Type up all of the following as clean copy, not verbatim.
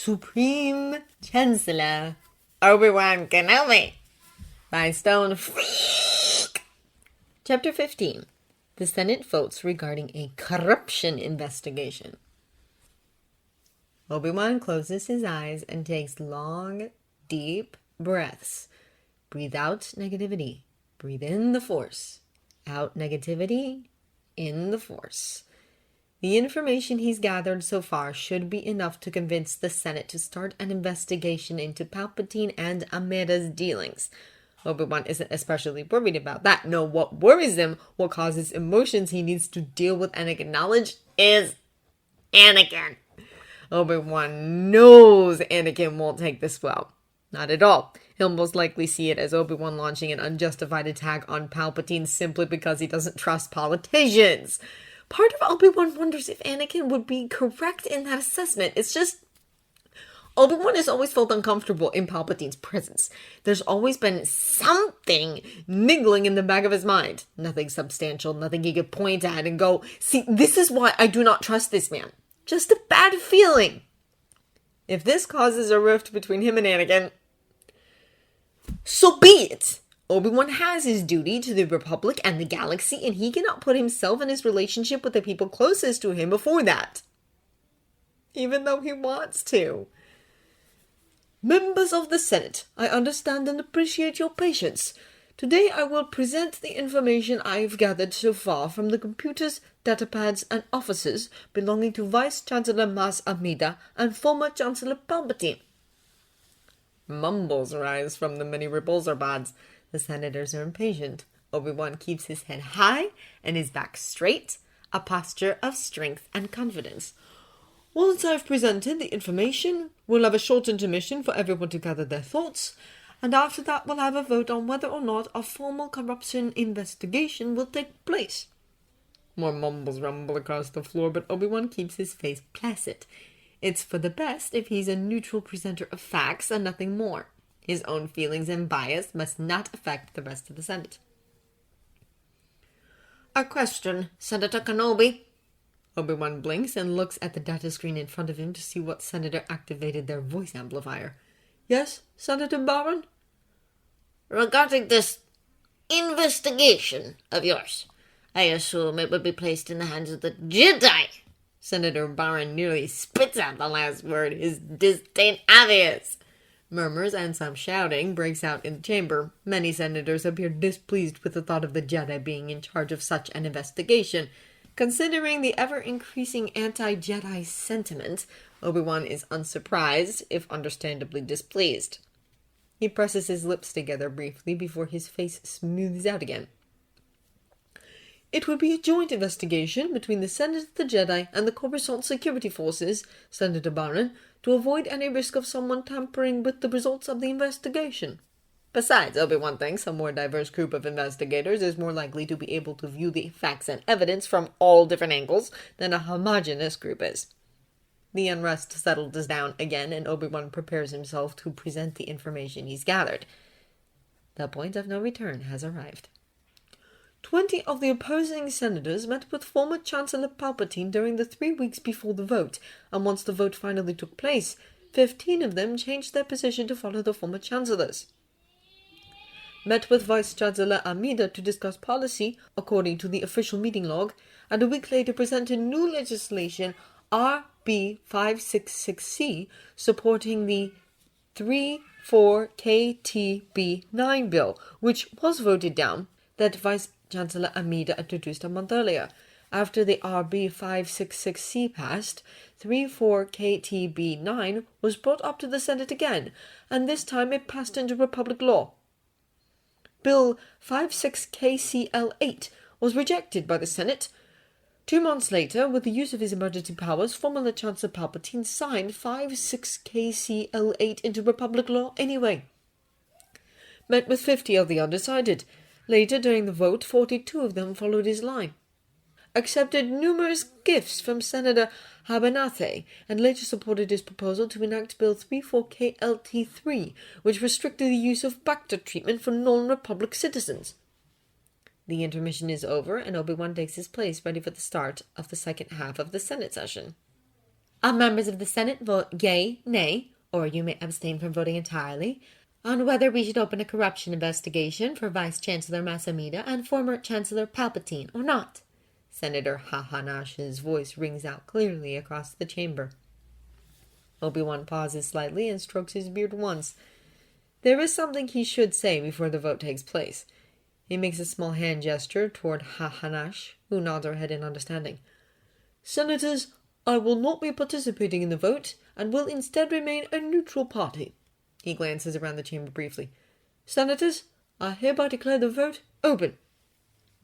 Supreme Chancellor Obi-Wan Kenobi by Stone Freak. Chapter 15. The Senate votes regarding a corruption investigation. Obi-Wan closes his eyes and takes long, deep breaths. Breathe out negativity. Breathe in the Force. Out negativity. In the Force. The information he's gathered so far should be enough to convince the Senate to start an investigation into Palpatine and Amida's dealings. Obi-Wan isn't especially worried about that. No, what worries him, what causes emotions he needs to deal with and acknowledge, is Anakin. Obi-Wan knows Anakin won't take this well. Not at all. He'll most likely see it as Obi-Wan launching an unjustified attack on Palpatine simply because he doesn't trust politicians. Part of Obi-Wan wonders if Anakin would be correct in that assessment. It's just, Obi-Wan has always felt uncomfortable in Palpatine's presence. There's always been something niggling in the back of his mind. Nothing substantial, nothing he could point at and go, see, this is why I do not trust this man. Just a bad feeling. If this causes a rift between him and Anakin, so be it. Obi-Wan has his duty to the Republic and the galaxy, and he cannot put himself and his relationship with the people closest to him before that. Even though he wants to. Members of the Senate, I understand and appreciate your patience. Today I will present the information I have gathered so far from the computers, datapads, and offices belonging to Vice Chancellor Mas Amida and former Chancellor Palpatine. Mumbles rise from the many repulsor-pods. The senators are impatient. Obi-Wan keeps his head high and his back straight, a posture of strength and confidence. Once I've presented the information, we'll have a short intermission for everyone to gather their thoughts, and after that we'll have a vote on whether or not a formal corruption investigation will take place. More mumbles rumble across the floor, but Obi-Wan keeps his face placid. It's for the best if he's a neutral presenter of facts and nothing more. His own feelings and bias must not affect the rest of the Senate. A question, Senator Kenobi. Obi-Wan blinks and looks at the data screen in front of him to see what senator activated their voice amplifier. Yes, Senator Barron? Regarding this investigation of yours, I assume it would be placed in the hands of the Jedi. Senator Barron nearly spits out the last word, his disdain obvious. Murmurs and some shouting breaks out in the chamber. Many senators appear displeased with the thought of the Jedi being in charge of such an investigation. Considering the ever-increasing anti-Jedi sentiment, Obi-Wan is unsurprised, if understandably displeased. He presses his lips together briefly before his face smooths out again. It would be a joint investigation between the Senate of the Jedi and the Coruscant security forces, Senator Barron, to avoid any risk of someone tampering with the results of the investigation. Besides, Obi-Wan thinks a more diverse group of investigators is more likely to be able to view the facts and evidence from all different angles than a homogeneous group is. The unrest settles down again, and Obi-Wan prepares himself to present the information he's gathered. The point of no return has arrived. 20 of the opposing senators met with former Chancellor Palpatine during the 3 weeks before the vote, and once the vote finally took place, 15 of them changed their position to follow the former chancellors. Met with Vice Chancellor Amida to discuss policy, according to the official meeting log, and a week later presented new legislation RB 566C supporting the 34KTB9 bill, which was voted down, that Vice Chancellor Amida introduced a month earlier. After the RB 566C passed, 34KTB9 was brought up to the Senate again, and this time it passed into Republic law. Bill 56KCL8 was rejected by the Senate. 2 months later, with the use of his emergency powers, former Chancellor Palpatine signed 56KCL8 into Republic law anyway. Met with 50 of the undecided. Later, during the vote, 42 of them followed his line. Accepted numerous gifts from Senator Habanathe, and later supported his proposal to enact Bill 34KLT3, which restricted the use of Bacta treatment for non-Republic citizens. The intermission is over, and Obi-Wan takes his place, ready for the start of the second half of the Senate session. All members of the Senate vote yea, nay, or you may abstain from voting entirely, on whether we should open a corruption investigation for Vice Chancellor Masamida and former Chancellor Palpatine or not. Senator Hahanash's voice rings out clearly across the chamber. Obi-Wan pauses slightly and strokes his beard once. There is something he should say before the vote takes place. He makes a small hand gesture toward Hahanash, who nods her head in understanding. Senators, I will not be participating in the vote, and will instead remain a neutral party. He glances around the chamber briefly. Senators, I hereby declare the vote open.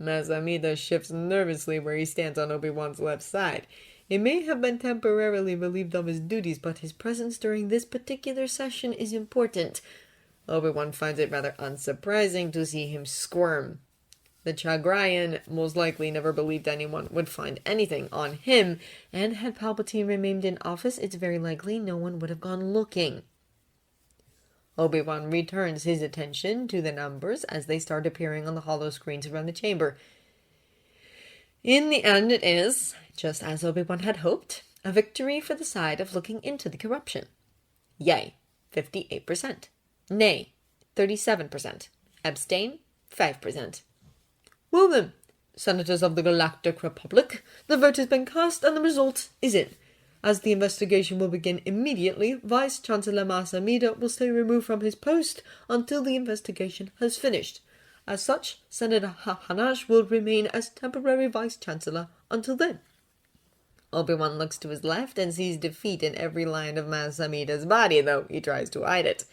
Masamida shifts nervously where he stands on Obi-Wan's left side. He may have been temporarily relieved of his duties, but his presence during this particular session is important. Obi-Wan finds it rather unsurprising to see him squirm. The Chagrayan most likely never believed anyone would find anything on him, and had Palpatine remained in office, it's very likely no one would have gone looking. Obi-Wan returns his attention to the numbers as they start appearing on the hollow screens around the chamber. In the end, it is, just as Obi-Wan had hoped, a victory for the side of looking into the corruption. Yea, 58%. Nay, 37%. Abstain, 5%. Well then, Senators of the Galactic Republic, the vote has been cast and the result is in. As the investigation will begin immediately, Vice Chancellor Masamida will stay removed from his post until the investigation has finished. As such, Senator Hahanash will remain as temporary Vice Chancellor until then. Obi-Wan looks to his left and sees defeat in every line of Masamida's body, though he tries to hide it.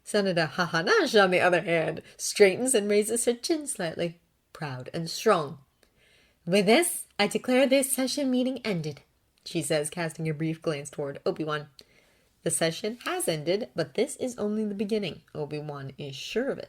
Senator Hahanash, on the other hand, straightens and raises her chin slightly, proud and strong. With this, I declare this session meeting ended, she says, casting a brief glance toward Obi-Wan. The session has ended, but this is only the beginning. Obi-Wan is sure of it.